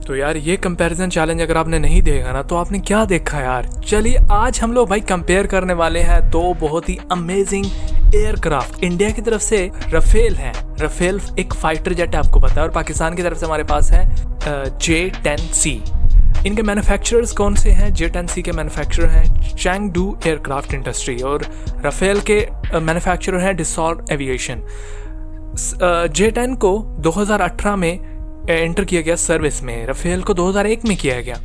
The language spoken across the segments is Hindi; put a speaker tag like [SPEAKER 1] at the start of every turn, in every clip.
[SPEAKER 1] तो यार ये कंपैरिजन चैलेंज अगर आपने नहीं देखा ना तो आपने क्या देखा यार। चलिए आज हम लोग भाई कंपेयर करने वाले हैं दो बहुत ही अमेजिंग एयरक्राफ्ट। इंडिया की तरफ से रफेल है, रफेल एक फाइटर जेट है आपको पता है, और पाकिस्तान की तरफ से हमारे पास है J-10C। इनके मैन्युफैक्चरर्स कौन से हैं? J-10C के मैन्युफैक्चरर हैं चैंगडू एयरक्राफ्ट इंडस्ट्री और रफेल के मैन्युफैक्चरर हैं डिसॉल्ट एविएशन। J-10 को 2018 में एंटर किया गया सर्विस में, रफेल को 2001 में किया गया।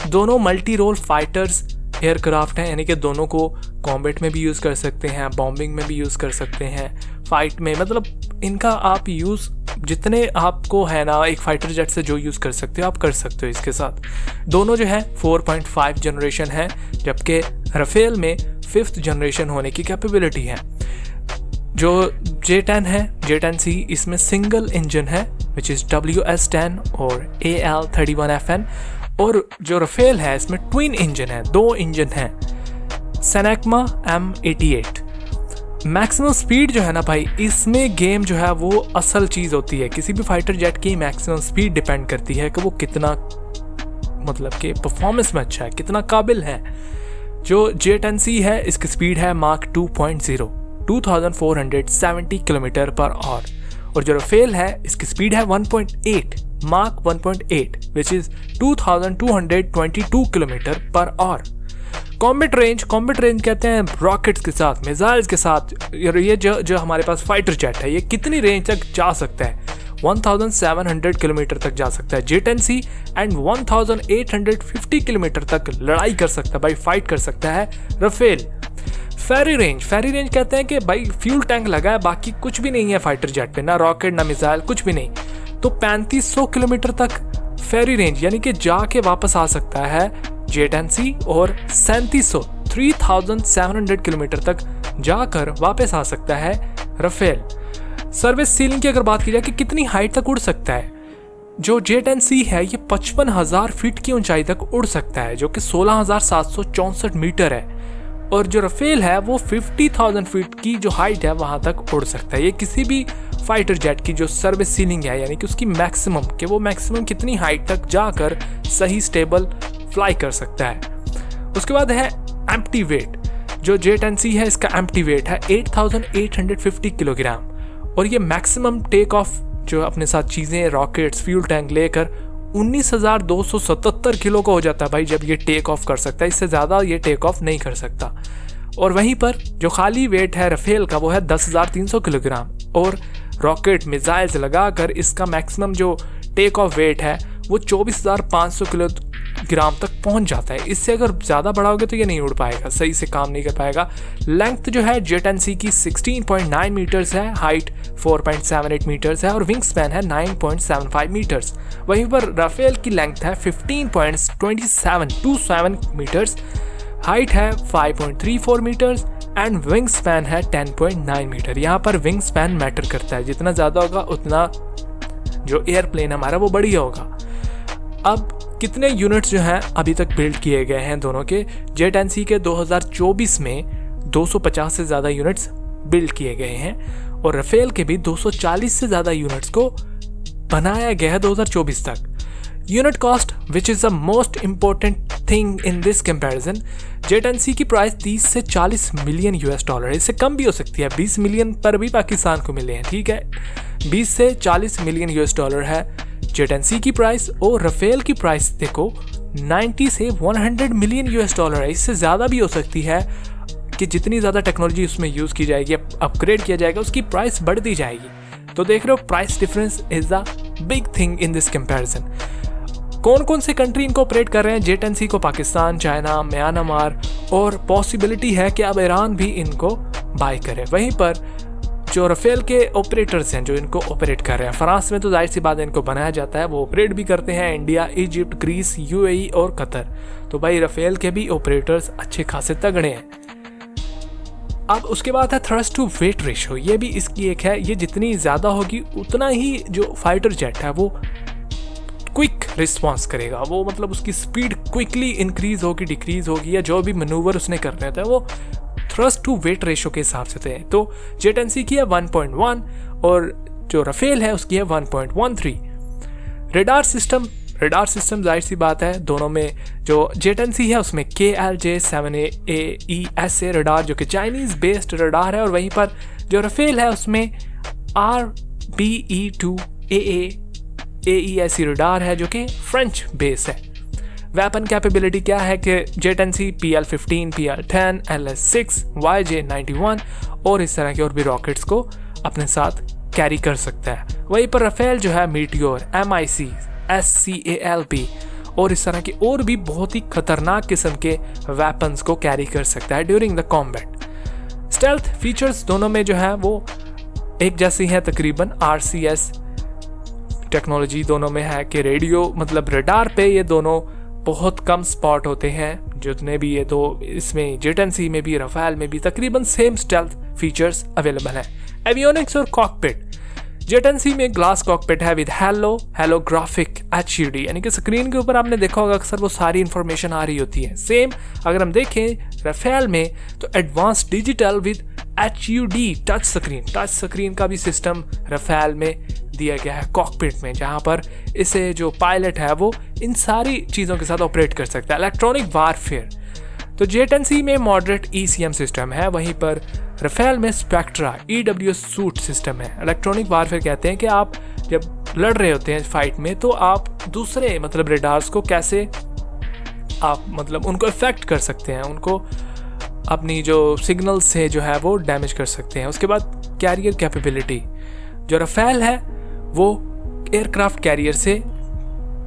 [SPEAKER 1] दोनों मल्टी रोल फाइटर्स एयरक्राफ्ट हैं, यानी कि दोनों को कॉम्बैट में भी यूज़ कर सकते हैं, बॉम्बिंग में भी यूज़ कर सकते हैं, फाइट में, मतलब इनका आप यूज़ जितने आपको है ना एक फाइटर जेट से जो यूज़ कर सकते हो आप कर सकते हो इसके साथ। दोनों जो है 4.5 जनरेशन है, जबकि रफेल में 5th जनरेशन होने की कैपेबिलिटी है। जो J-10 है, J-10C, इसमें सिंगल इंजन है विच इज़ WS-10 और AL-31FN, और जो रफेल है इसमें ट्विन इंजन है, 2 इंजन हैं, सैनेकमा M88। मैक्सिमम स्पीड जो है ना भाई, इसमें गेम जो है वो असल चीज़ होती है। किसी भी फाइटर जेट की मैक्सिमम स्पीड डिपेंड करती है कि वो कितना मतलब कि परफॉर्मेंस में अच्छा है, कितना काबिल है। जो J-10C है इसकी स्पीड है मार्क 2.0, 2470 किलोमीटर पर आवर, और जो रफेल है इसकी स्पीड है 1.8, mark 1.8 which is 2222 kilometre per hour. Combat range कहते हैं रॉकेट्स के साथ, मिसाइल्स के साथ। ये जो हमारे पास फाइटर जेट है ये कितनी रेंज तक जा सकता है? 1700 किलोमीटर तक जा सकता है J-10C, एंड 1850 किलोमीटर तक लड़ाई कर सकता है भाई, फाइट कर सकता है रफेल। फेरी रेंज कहते हैं कि भाई फ्यूल टैंक लगा है, बाकी कुछ भी नहीं है फाइटर जेट पे, ना रॉकेट ना मिसाइल, कुछ भी नहीं, तो 3500 किलोमीटर तक फेरी रेंज, यानी कि जाके वापस आ सकता है J-10C, और 3700 किलोमीटर तक जाकर वापस आ सकता है रफेल। सर्विस सीलिंग की अगर बात की जाए कि कितनी हाइट तक उड़ सकता है, जो J-10C है ये 55,000 फीट की ऊंचाई तक उड़ सकता है, जो कि 16,764 मीटर है, और जो रफेल है वो 50,000 फीट की जो हाइट है वहां तक उड़ सकता है। ये किसी भी फाइटर जेट की जो सर्विस सीलिंग है, यानी कि उसकी मैक्सिमम कि वो मैक्सिमम कितनी हाइट तक जाकर सही स्टेबल फ्लाई कर सकता है। उसके बाद है एम्प्टी वेट। जो J-10C है इसका एम्प्टी वेट है 8,850 किलोग्राम, और ये मैक्सिमम टेक ऑफ जो अपने साथ चीज़ें, रॉकेट्स, फ्यूल टैंक लेकर 19,277 किलो का हो जाता है भाई जब ये टेक ऑफ कर सकता है। इससे ज़्यादा ये टेक ऑफ नहीं कर सकता। और वहीं पर जो खाली वेट है रफेल का वो है 10,300 किलोग्राम, और रॉकेट मिसाइल्स लगाकर इसका मैक्सिमम जो टेक ऑफ वेट है वो 24,500 किलोग्राम तक पहुंच जाता है। इससे अगर ज़्यादा बढ़ाओगे तो ये नहीं उड़ पाएगा, सही से काम नहीं कर पाएगा। लेंथ जो है J-10C की 16.9 मीटर्स है, हाइट 4.78 मीटर्स है, और विंग स्पैन है 9.75 मीटर्स। वहीं पर रफेल की लेंथ है 15.27 मीटर्स, हाइट है 5.34 मीटर्स, एंड विंग स्पैन है 10.9 मीटर। यहाँ पर विंग स्पैन मैटर करता है, जितना ज़्यादा होगा उतना जो एयरप्लेन हमारा वो बढ़िया होगा। अब कितने यूनिट्स जो हैं अभी तक बिल्ड किए गए हैं दोनों के? J-10C के 2024 में 250 से ज़्यादा यूनिट्स बिल्ड किए गए हैं, और रफेल के भी 240 से ज़्यादा यूनिट्स को बनाया गया है 2024 तक। Unit cost which is the most important thing in this comparison, J-10C की प्राइस 30 से 40 मिलियन $, इससे कम भी हो सकती है, 20 मिलियन पर भी पाकिस्तान को मिले हैं, ठीक है। 20 से 40 मिलियन $, है J-10C की प्राइस, और रफेल की प्राइस देखो 90 से 100 मिलियन $, है। इससे ज़्यादा भी हो सकती है कि जितनी ज़्यादा टेक्नोलॉजी उसमें यूज़ की जाएगी, अपग्रेड किया जाएगा, उसकी प्राइस बढ़ती जाएगी। तो देख रहे हो, price difference is the big thing in this comparison. कौन कौन से कंट्री इनको ऑपरेट कर रहे हैं J-10C को? पाकिस्तान, चाइना, म्यांमार, और पॉसिबिलिटी है कि अब ईरान भी इनको बाय करे। वहीं पर जो रफेल के ऑपरेटर्स हैं जो इनको ऑपरेट कर रहे हैं, फ्रांस में तो जाहिर सी बात है इनको बनाया जाता है, वो ऑपरेट भी करते हैं, इंडिया, इजिप्ट, ग्रीस, UAE और कतर। तो भाई रफेल के भी ऑपरेटर्स अच्छे खासे तगड़े हैं। अब उसके बाद है थ्रस्ट टू वेट रेशो, ये भी इसकी एक है। ये जितनी ज़्यादा होगी उतना ही जो फाइटर जेट है वो क्विक रिस्पॉन्स करेगा, वो मतलब उसकी स्पीड क्विकली इंक्रीज होगी, डिक्रीज होगी, या जो भी मनूवर उसने करने होता है वो थ्रस्ट टू वेट रेशो के हिसाब से थे। तो J-10C की है 1.1 और जो रफेल है उसकी है 1.13। रेडार सिस्टम रडार सिस्टम जाहिर सी बात है दोनों में जो जेट-10C है उसमें KLJ7AESA रडार जो कि चाइनीज़ बेस्ड रडार है, और वहीं पर जो राफेल है उसमें RBE2AA रडार है जो कि फ्रेंच बेस है। वेपन कैपेबिलिटी क्या है कि जेट-10C PL-15, PL-10, LS-6, YJ-91 और इस तरह के और भी रॉकेट्स को अपने साथ कैरी कर सकता है। वहीं पर राफेल जो है मीटियोर, MIC, SCALP और इस तरह के और भी बहुत ही खतरनाक किस्म के वेपन्स को कैरी कर सकता है during the combat. Stealth features दोनों में जो है वो एक जैसी हैं तकरीबन। RCS टेक्नोलॉजी दोनों में है कि रेडियो मतलब रडार पे ये दोनों बहुत कम स्पॉट होते हैं, जितने भी ये दो इसमें जेट-10C में भी राफेल में भी तकरीबन सेम स्टेल्थ फीचर्स अवेलेबल हैं। एवियोनिक्स और कॉकपिट, जेट-10C में ग्लास कॉकपिट है विद हेलोग्राफिक HUD, यानी कि स्क्रीन के ऊपर आपने देखा होगा अक्सर वो सारी इंफॉर्मेशन आ रही होती है। सेम अगर हम देखें राफेल में तो advance digital with HUD touch screen का भी सिस्टम राफेल में दिया गया है कॉकपिट में, जहां पर इसे जो पायलट है वो इन सारी चीज़ों के साथ ऑपरेट कर सकता है। इलेक्ट्रॉनिक वारफेयर, तो जेट-10C में मॉडरेट ECM सिस्टम है, वहीं पर राफेल में स्पेक्ट्रा EW सूट सिस्टम है। इलेक्ट्रॉनिक वारफेयर कहते हैं कि आप जब लड़ रहे होते हैं फाइट में तो आप दूसरे मतलब रेडार्स को कैसे आप मतलब उनको इफेक्ट कर सकते हैं, उनको अपनी जो सिग्नल से जो है वो डैमेज कर सकते हैं। उसके बाद कैरियर कैपेबिलिटी, जो राफेल है वो एयरक्राफ्ट कैरियर से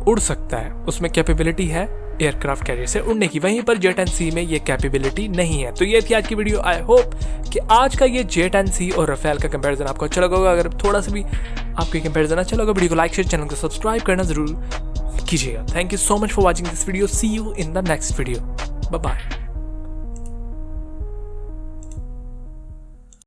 [SPEAKER 1] उड़ सकता है, उसमें कैपेबिलिटी है एयरक्राफ्ट कैरियर से उड़ने की, वहीं पर जेट-10C में ये कैपेबिलिटी नहीं है। तो ये थी आज की वीडियो। आई होप कि आज का ये जेट-10C और राफेल का कंपैरिजन आपको अच्छा लगा होगा। अगर थोड़ा सा भी आपको कंपैरिजन अच्छा लगा वीडियो को लाइक शेयर, चैनल को सब्सक्राइब करना जरूर कीजिएगा। Thank you so much for watching this video. See you in the next video. Bye bye.